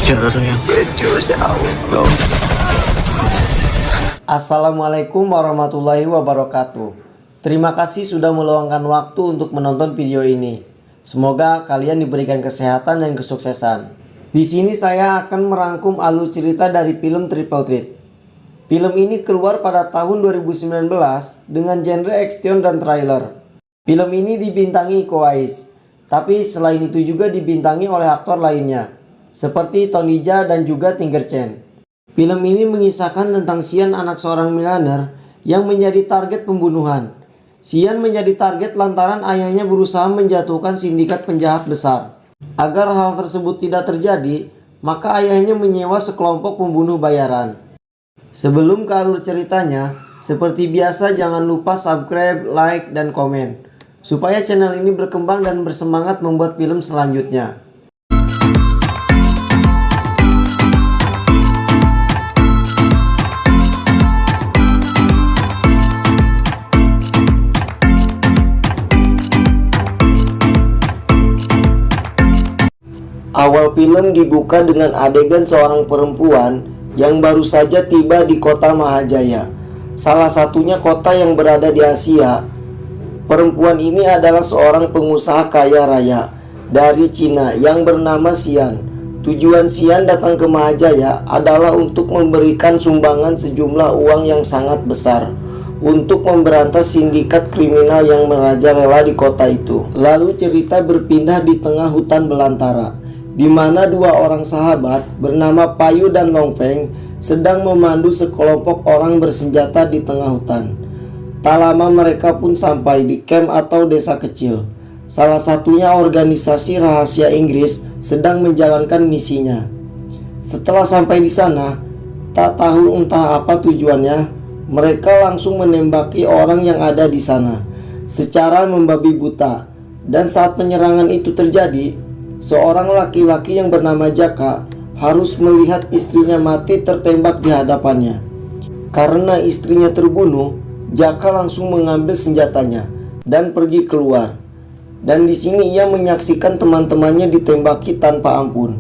rasanya keju Allah. Assalamualaikum warahmatullahi wabarakatuh. Terima kasih sudah meluangkan waktu untuk menonton video ini. Semoga kalian diberikan kesehatan dan kesuksesan. Di sini saya akan merangkum alur cerita dari film Triple Threat. Film ini keluar pada tahun 2019 dengan genre action dan trailer. Film ini dibintangi Iko Uwais, tapi selain itu juga dibintangi oleh aktor lainnya, seperti Tony Jaa dan juga Tingger Chen. Film ini mengisahkan tentang Xian, anak seorang miliuner yang menjadi target pembunuhan. Xian menjadi target lantaran ayahnya berusaha menjatuhkan sindikat penjahat besar. Agar hal tersebut tidak terjadi, maka ayahnya menyewa sekelompok pembunuh bayaran. Sebelum ke alur ceritanya, seperti biasa jangan lupa subscribe, like, dan komen, supaya channel ini berkembang dan bersemangat membuat film selanjutnya. Awal film dibuka dengan adegan seorang perempuan yang baru saja tiba di kota Mahajaya, salah satunya kota yang berada di Asia. Perempuan ini adalah seorang pengusaha kaya raya dari Cina yang bernama Xian. Tujuan Xian datang ke Mahajaya adalah untuk memberikan sumbangan sejumlah uang yang sangat besar untuk memberantas sindikat kriminal yang merajalela di kota itu. Lalu cerita berpindah di tengah hutan belantara, di mana dua orang sahabat bernama Payu dan Longfeng sedang memandu sekelompok orang bersenjata di tengah hutan. Tak lama mereka pun sampai di camp atau desa kecil. Salah satunya organisasi rahasia Inggris sedang menjalankan misinya. Setelah sampai di sana, tak tahu entah apa tujuannya, mereka langsung menembaki orang yang ada di sana secara membabi buta. Dan saat penyerangan itu terjadi, seorang laki-laki yang bernama Jaka harus melihat istrinya mati tertembak di hadapannya. Karena istrinya terbunuh, Jaka langsung mengambil senjatanya dan pergi keluar. Dan di sini ia menyaksikan teman-temannya ditembaki tanpa ampun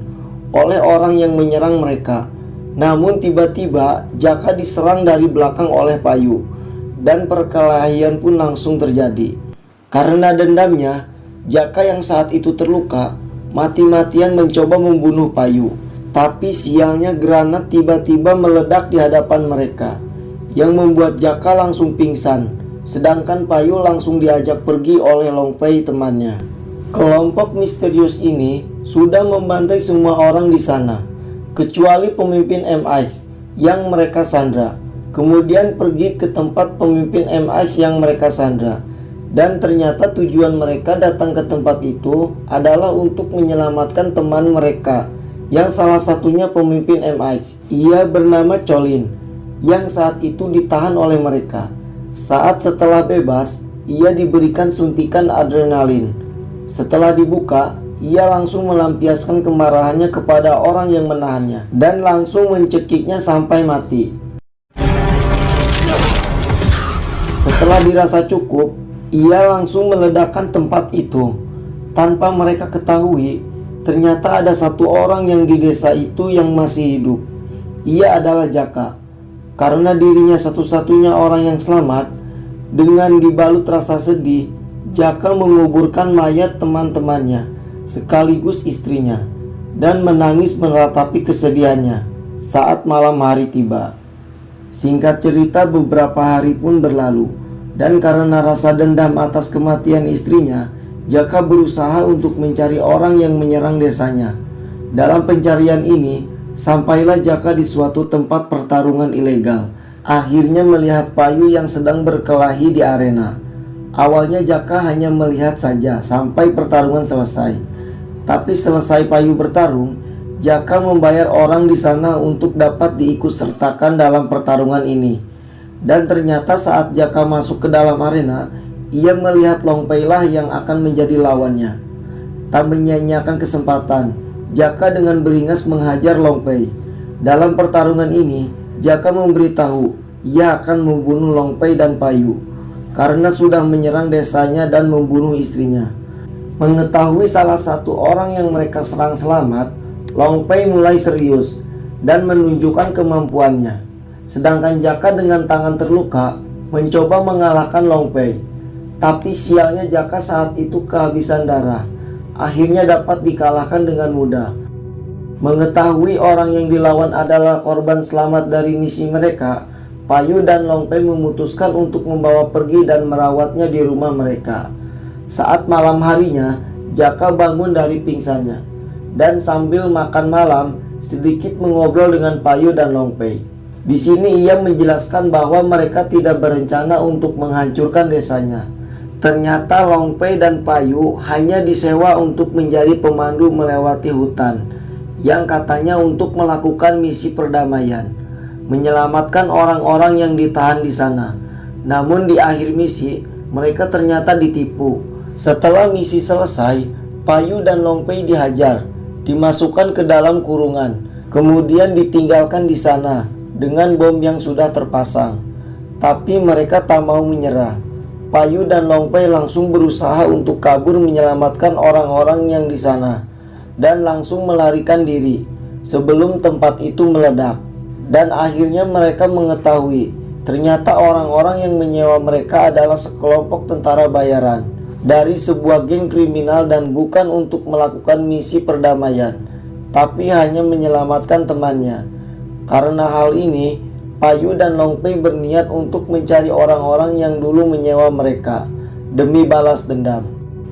oleh orang yang menyerang mereka. Namun tiba-tiba Jaka diserang dari belakang oleh Payu, dan perkelahian pun langsung terjadi. Karena dendamnya, Jaka yang saat itu terluka mati-matian mencoba membunuh Payu. Tapi sialnya granat tiba-tiba meledak di hadapan mereka, yang membuat Jaka langsung pingsan, sedangkan Payu langsung diajak pergi oleh Longfei temannya. Kelompok misterius ini sudah membantai semua orang di sana, kecuali pemimpin MI6 yang mereka sandra. Kemudian pergi ke tempat pemimpin MI6 yang mereka sandra. Dan ternyata tujuan mereka datang ke tempat itu adalah untuk menyelamatkan teman mereka, yang salah satunya pemimpin MI6. Ia bernama Cholin, yang saat itu ditahan oleh mereka. Saat setelah bebas, ia diberikan suntikan adrenalin. Setelah dibuka, ia langsung melampiaskan kemarahannya kepada orang yang menahannya dan langsung mencekiknya sampai mati. Setelah dirasa cukup, ia langsung meledakkan tempat itu. Tanpa mereka ketahui, ternyata ada satu orang yang di desa itu yang masih hidup. Ia adalah Jaka. Karena dirinya satu-satunya orang yang selamat, dengan dibalut rasa sedih, Jaka menguburkan mayat teman-temannya sekaligus istrinya dan menangis meratapi kesedihannya saat malam hari tiba. Singkat cerita, beberapa hari pun berlalu, dan karena rasa dendam atas kematian istrinya, Jaka berusaha untuk mencari orang yang menyerang desanya. Dalam pencarian ini, sampailah Jaka di suatu tempat pertarungan ilegal. Akhirnya melihat Payu yang sedang berkelahi di arena. Awalnya Jaka hanya melihat saja sampai pertarungan selesai. Tapi selesai Payu bertarung, Jaka membayar orang di sana untuk dapat diikutsertakan dalam pertarungan ini. Dan ternyata saat Jaka masuk ke dalam arena, ia melihat Longfei lah yang akan menjadi lawannya. Tak menyia-nyiakan kesempatan, Jaka dengan beringas menghajar Longfei. Dalam pertarungan ini, Jaka memberitahu ia akan membunuh Longfei dan Payu karena sudah menyerang desanya dan membunuh istrinya. Mengetahui salah satu orang yang mereka serang selamat, Longpei mulai serius dan menunjukkan kemampuannya. Sedangkan Jaka dengan tangan terluka mencoba mengalahkan Longpei. Tapi sialnya Jaka saat itu kehabisan darah. Akhirnya dapat dikalahkan dengan mudah. Mengetahui orang yang dilawan adalah korban selamat dari misi mereka, Payu dan Longpei memutuskan untuk membawa pergi dan merawatnya di rumah mereka. Saat malam harinya, Jaka bangun dari pingsannya dan sambil makan malam sedikit mengobrol dengan Payu dan Longpei. Di sini ia menjelaskan bahwa mereka tidak berencana untuk menghancurkan desanya. Ternyata Longpei dan Payu hanya disewa untuk menjadi pemandu melewati hutan, yang katanya untuk melakukan misi perdamaian, menyelamatkan orang-orang yang ditahan di sana. Namun di akhir misi, mereka ternyata ditipu. Setelah misi selesai, Payu dan Longpei dihajar, dimasukkan ke dalam kurungan, kemudian ditinggalkan di sana dengan bom yang sudah terpasang. Tapi mereka tak mau menyerah. Payu dan Longpei langsung berusaha untuk kabur menyelamatkan orang-orang yang di sana dan langsung melarikan diri sebelum tempat itu meledak. Dan akhirnya mereka mengetahui ternyata orang-orang yang menyewa mereka adalah sekelompok tentara bayaran dari sebuah geng kriminal dan bukan untuk melakukan misi perdamaian, tapi hanya menyelamatkan temannya. Karena hal ini, Payu dan Longpei berniat untuk mencari orang-orang yang dulu menyewa mereka demi balas dendam.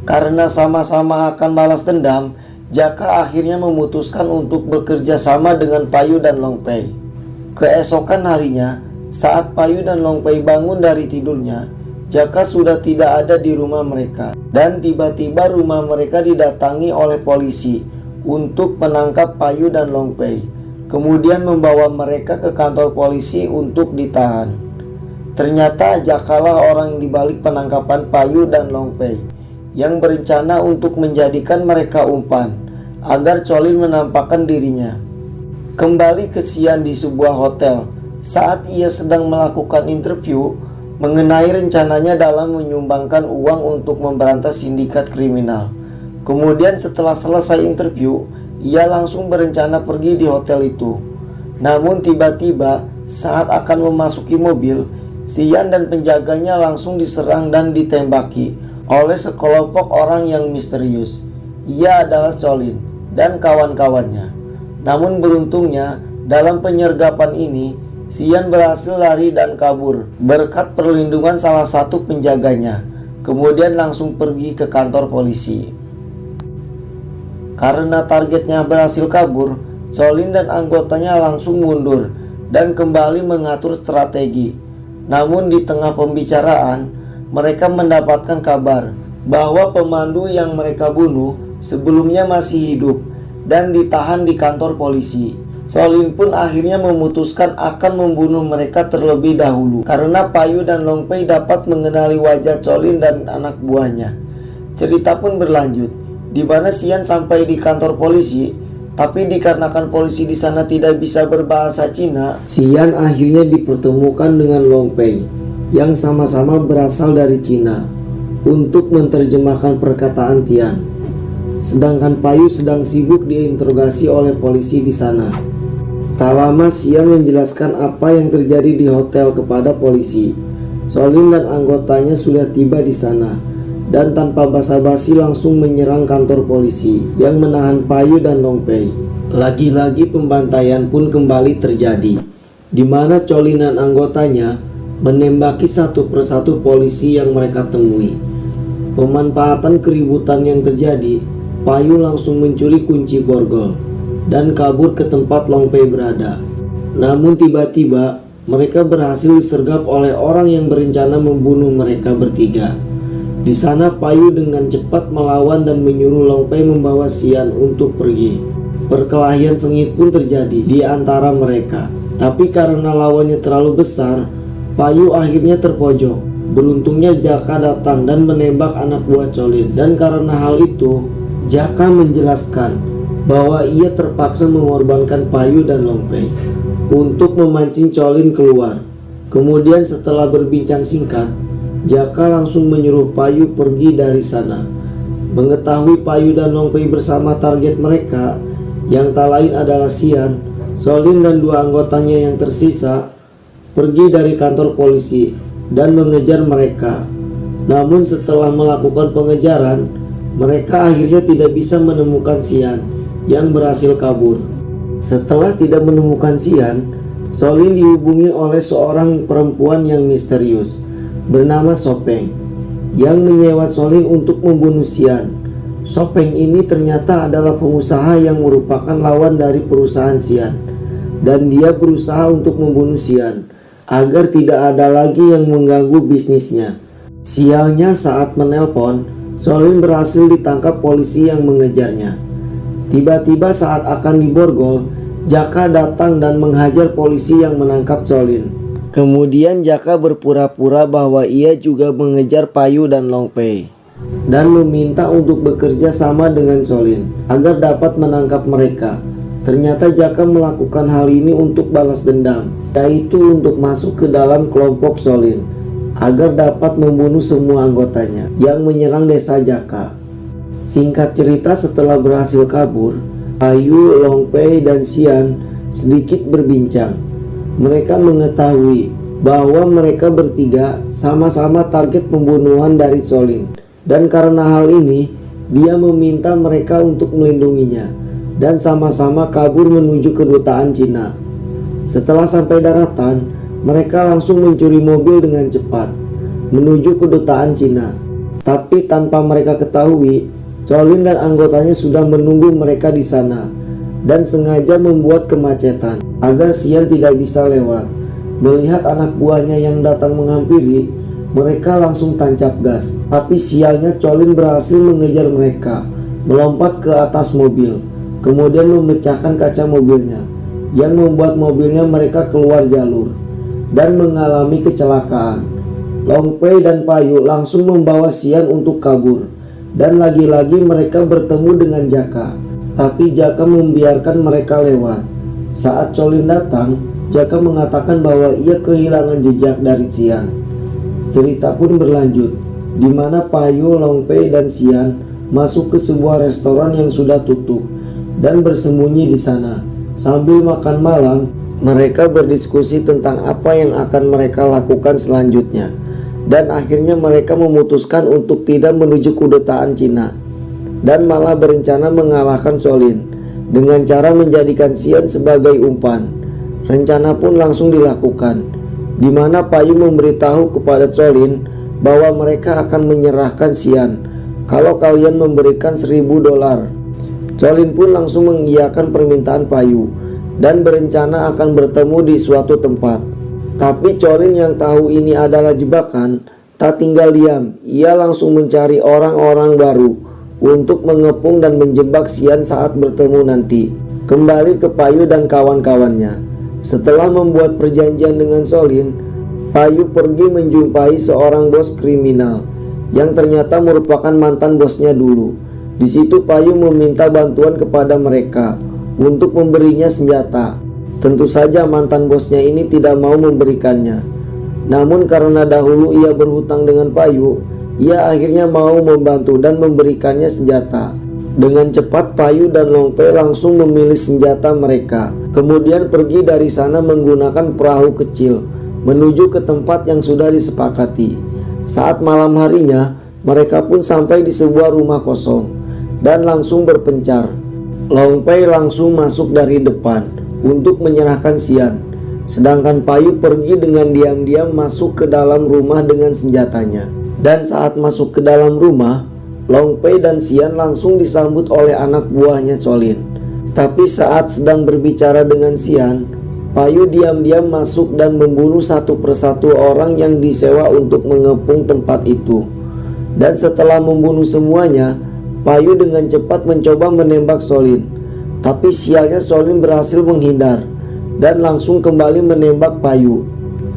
Karena sama-sama akan balas dendam, Jaka akhirnya memutuskan untuk bekerja sama dengan Payu dan Longpei. Keesokan harinya, saat Payu dan Longpei bangun dari tidurnya, Jaka sudah tidak ada di rumah mereka. Dan tiba-tiba rumah mereka didatangi oleh polisi untuk menangkap Payu dan Longpei, kemudian membawa mereka ke kantor polisi untuk ditahan. Ternyata Jakalah orang di balik penangkapan Payu dan Longpei, yang berencana untuk menjadikan mereka umpan agar Colin menampakkan dirinya. Kembali ke Xian di sebuah hotel saat ia sedang melakukan interview mengenai rencananya dalam menyumbangkan uang untuk memberantas sindikat kriminal. Kemudian setelah selesai interview, ia langsung berencana pergi di hotel itu. Namun tiba-tiba saat akan memasuki mobil, Xian dan penjaganya langsung diserang dan ditembaki oleh sekelompok orang yang misterius. Ia adalah Colin dan kawan-kawannya. Namun beruntungnya dalam penyergapan ini Xian berhasil lari dan kabur berkat perlindungan salah satu penjaganya, kemudian langsung pergi ke kantor polisi. Karena targetnya berhasil kabur, Colin dan anggotanya langsung mundur dan kembali mengatur strategi. Namun di tengah pembicaraan, mereka mendapatkan kabar bahwa pemandu yang mereka bunuh sebelumnya masih hidup dan ditahan di kantor polisi. Colin pun akhirnya memutuskan akan membunuh mereka terlebih dahulu karena Payu dan Longpei dapat mengenali wajah Colin dan anak buahnya. Cerita pun berlanjut, di mana Xian sampai di kantor polisi, tapi dikarenakan polisi di sana tidak bisa berbahasa Cina, Xian akhirnya dipertemukan dengan Longpei yang sama-sama berasal dari Cina untuk menerjemahkan perkataan Tian. Sedangkan Payu sedang sibuk diinterogasi oleh polisi di sana. Tak lama Xian menjelaskan apa yang terjadi di hotel kepada polisi. Colin dan anggotanya sudah tiba di sana dan tanpa basa-basi langsung menyerang kantor polisi yang menahan Payu dan Longpei. Lagi-lagi pembantaian pun kembali terjadi, di mana Colin dan anggotanya menembaki satu persatu polisi yang mereka temui. Pemanfaatan keributan yang terjadi, Payu langsung mencuri kunci borgol dan kabur ke tempat Longpei berada. Namun tiba-tiba mereka berhasil disergap oleh orang yang berencana membunuh mereka bertiga. Di sana Payu dengan cepat melawan dan menyuruh Longpei membawa Xian untuk pergi. Perkelahian sengit pun terjadi di antara mereka. Tapi karena lawannya terlalu besar, Payu akhirnya terpojok. Beruntungnya Jaka datang dan menembak anak buah Colin. Dan karena hal itu, Jaka menjelaskan bahwa ia terpaksa mengorbankan Payu dan Longpei untuk memancing Colin keluar. Kemudian setelah berbincang singkat, Jaka langsung menyuruh Payu pergi dari sana. Mengetahui Payu dan Longpei bersama target mereka, yang tak lain adalah Xian, Solin dan dua anggotanya yang tersisa pergi dari kantor polisi dan mengejar mereka. Namun setelah melakukan pengejaran, mereka akhirnya tidak bisa menemukan Xian yang berhasil kabur. Setelah tidak menemukan Xian, Solin dihubungi oleh seorang perempuan yang misterius bernama Sopeng yang menyewa Solin untuk membunuh Xian. Sopeng ini ternyata adalah pengusaha yang merupakan lawan dari perusahaan Xian, dan dia berusaha untuk membunuh Xian agar tidak ada lagi yang mengganggu bisnisnya. Sialnya saat menelpon, Solin berhasil ditangkap polisi yang mengejarnya. Tiba-tiba saat akan diborgol, Jaka datang dan menghajar polisi yang menangkap Solin. Kemudian Jaka berpura-pura bahwa ia juga mengejar Payu dan Long Pei dan meminta untuk bekerja sama dengan Solin agar dapat menangkap mereka. Ternyata Jaka melakukan hal ini untuk balas dendam, yaitu untuk masuk ke dalam kelompok Solin agar dapat membunuh semua anggotanya yang menyerang desa Jaka. Singkat cerita, setelah berhasil kabur, Payu, Long Pei, dan Xian sedikit berbincang. Mereka mengetahui bahwa mereka bertiga sama-sama target pembunuhan dari Solin, dan karena hal ini dia meminta mereka untuk melindunginya dan sama-sama kabur menuju kedutaan Cina. Setelah sampai daratan, mereka langsung mencuri mobil dengan cepat menuju kedutaan Cina. Tapi tanpa mereka ketahui, Solin dan anggotanya sudah menunggu mereka di sana dan sengaja membuat kemacetan agar Xian tidak bisa lewat. Melihat anak buahnya yang datang menghampiri, mereka langsung tancap gas. Tapi sialnya Solin berhasil mengejar mereka, melompat ke atas mobil, kemudian memecahkan kaca mobilnya yang membuat mobilnya mereka keluar jalur dan mengalami kecelakaan. Long Pei dan Payu langsung membawa Xian untuk kabur. Dan lagi-lagi mereka bertemu dengan Jaka, tapi Jaka membiarkan mereka lewat. Saat Solin datang, Jaka mengatakan bahwa ia kehilangan jejak dari Xian. Cerita pun berlanjut, di mana Payu, Long Pei, dan Xian masuk ke sebuah restoran yang sudah tutup dan bersembunyi di sana. Sambil makan malam, mereka berdiskusi tentang apa yang akan mereka lakukan selanjutnya. Dan akhirnya mereka memutuskan untuk tidak menuju kedutaan Cina dan malah berencana mengalahkan Solin dengan cara menjadikan Xian sebagai umpan. Rencana pun langsung dilakukan, di mana Payu memberitahu kepada Solin bahwa mereka akan menyerahkan Xian kalau kalian memberikan $1000. Solin pun langsung mengiyakan permintaan Payu dan berencana akan bertemu di suatu tempat. Tapi Solin yang tahu ini adalah jebakan tak tinggal diam. Ia langsung mencari orang-orang baru untuk mengepung dan menjebak Xian saat bertemu nanti. Kembali ke Payu dan kawan-kawannya. Setelah membuat perjanjian dengan Solin, Payu pergi menjumpai seorang bos kriminal yang ternyata merupakan mantan bosnya dulu. Di situ Payu meminta bantuan kepada mereka untuk memberinya senjata. Tentu saja mantan bosnya ini tidak mau memberikannya. Namun karena dahulu ia berhutang dengan Payu, ia akhirnya mau membantu dan memberikannya senjata. Dengan cepat Payu dan Long Pei langsung memilih senjata mereka, kemudian pergi dari sana menggunakan perahu kecil menuju ke tempat yang sudah disepakati. Saat malam harinya, mereka pun sampai di sebuah rumah kosong dan langsung berpencar. Long Pei langsung masuk dari depan untuk menyerahkan Xian, sedangkan Payu pergi dengan diam-diam masuk ke dalam rumah dengan senjatanya. Dan saat masuk ke dalam rumah, Long Pei dan Xian langsung disambut oleh anak buahnya Solin. Tapi saat sedang berbicara dengan Xian, Payu diam-diam masuk dan membunuh satu persatu orang yang disewa untuk mengepung tempat itu. Dan setelah membunuh semuanya, Payu dengan cepat mencoba menembak Solin. Tapi sialnya Solin berhasil menghindar dan langsung kembali menembak Payu.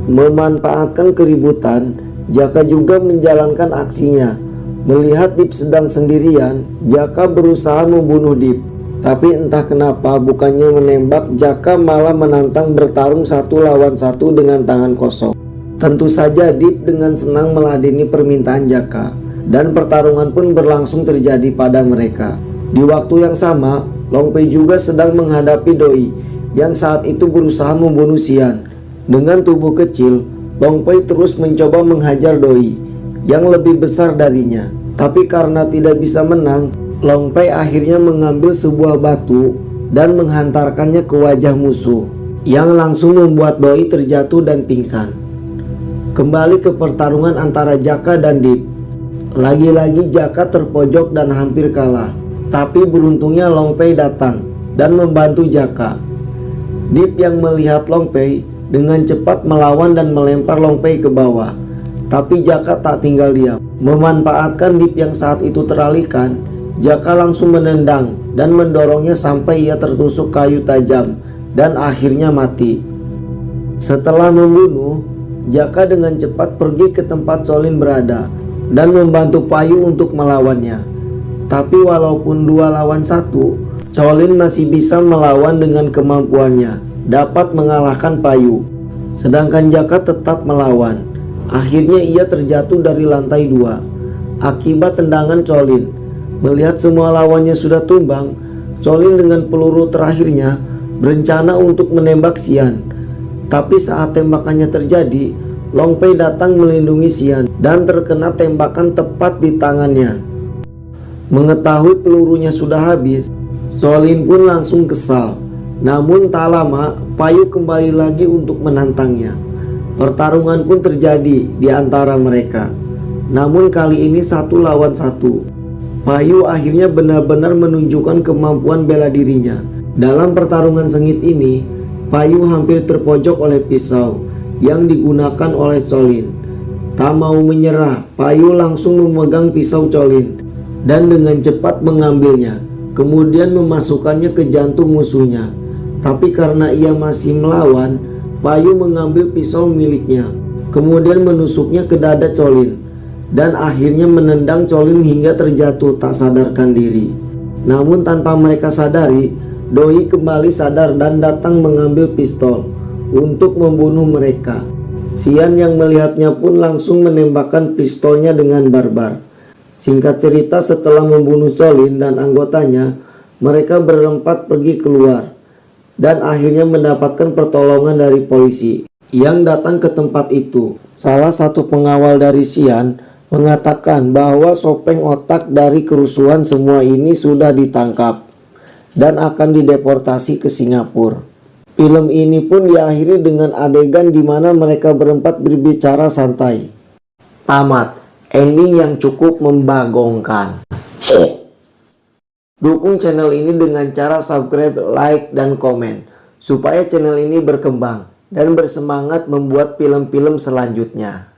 Memanfaatkan keributan, Jaka juga menjalankan aksinya. Melihat Dip sedang sendirian, Jaka berusaha membunuh Dip. Tapi entah kenapa bukannya menembak, Jaka malah menantang bertarung 1 lawan 1 dengan tangan kosong. Tentu saja Dip dengan senang meladeni permintaan Jaka, dan pertarungan pun berlangsung terjadi pada mereka. Di waktu yang sama, Long Pei juga sedang menghadapi Doi yang saat itu berusaha membunuh Xian. Dengan tubuh kecil, Long Pei terus mencoba menghajar Doi yang lebih besar darinya. Tapi karena tidak bisa menang, Long Pei akhirnya mengambil sebuah batu dan menghantarkannya ke wajah musuh, yang langsung membuat Doi terjatuh dan pingsan. Kembali ke pertarungan antara Jaka dan Deep. Lagi-lagi Jaka terpojok dan hampir kalah. Tapi beruntungnya Long Pei datang dan membantu Jaka. Deep yang melihat Long Pei dengan cepat melawan dan melempar Long Pei ke bawah. Tapi Jaka tak tinggal diam. Memanfaatkan Deep yang saat itu teralihkan, Jaka langsung menendang dan mendorongnya sampai ia tertusuk kayu tajam dan akhirnya mati. Setelah membunuh, Jaka dengan cepat pergi ke tempat Shaolin berada dan membantu Payu untuk melawannya. Tapi walaupun 2 lawan 1, Shaolin masih bisa melawan dengan kemampuannya, dapat mengalahkan Payu. Sedangkan Jaka tetap melawan. Akhirnya ia terjatuh dari lantai 2 akibat tendangan Shaolin. Melihat semua lawannya sudah tumbang, Shaolin dengan peluru terakhirnya berencana untuk menembak Xian. Tapi saat tembakannya terjadi, Long Pei datang melindungi Xian dan terkena tembakan tepat di tangannya. Mengetahui pelurunya sudah habis, Shaolin pun langsung kesal. Namun tak lama, Payu kembali lagi untuk menantangnya. Pertarungan pun terjadi di antara mereka. Namun kali ini 1 lawan 1. Payu akhirnya benar-benar menunjukkan kemampuan bela dirinya. Dalam pertarungan sengit ini, Payu hampir terpojok oleh pisau yang digunakan oleh Shaolin. Tak mau menyerah, Payu langsung memegang pisau Shaolin dan dengan cepat mengambilnya, kemudian memasukkannya ke jantung musuhnya. Tapi karena ia masih melawan, Payu mengambil pisau miliknya, kemudian menusuknya ke dada Shaolin dan akhirnya menendang Shaolin hingga terjatuh tak sadarkan diri. Namun tanpa mereka sadari, Doi kembali sadar dan datang mengambil pistol untuk membunuh mereka. Xian yang melihatnya pun langsung menembakkan pistolnya dengan barbar. Singkat cerita, setelah membunuh Shaolin dan anggotanya, mereka berempat pergi keluar dan akhirnya mendapatkan pertolongan dari polisi yang datang ke tempat itu. Salah satu pengawal dari Xian mengatakan bahwa sopeng otak dari kerusuhan semua ini sudah ditangkap dan akan dideportasi ke Singapura. Film ini pun diakhiri dengan adegan di mana mereka berempat berbicara santai. Tamat. Ending yang cukup membagongkan. Dukung channel ini dengan cara subscribe, like, dan komen supaya channel ini berkembang dan bersemangat membuat film-film selanjutnya.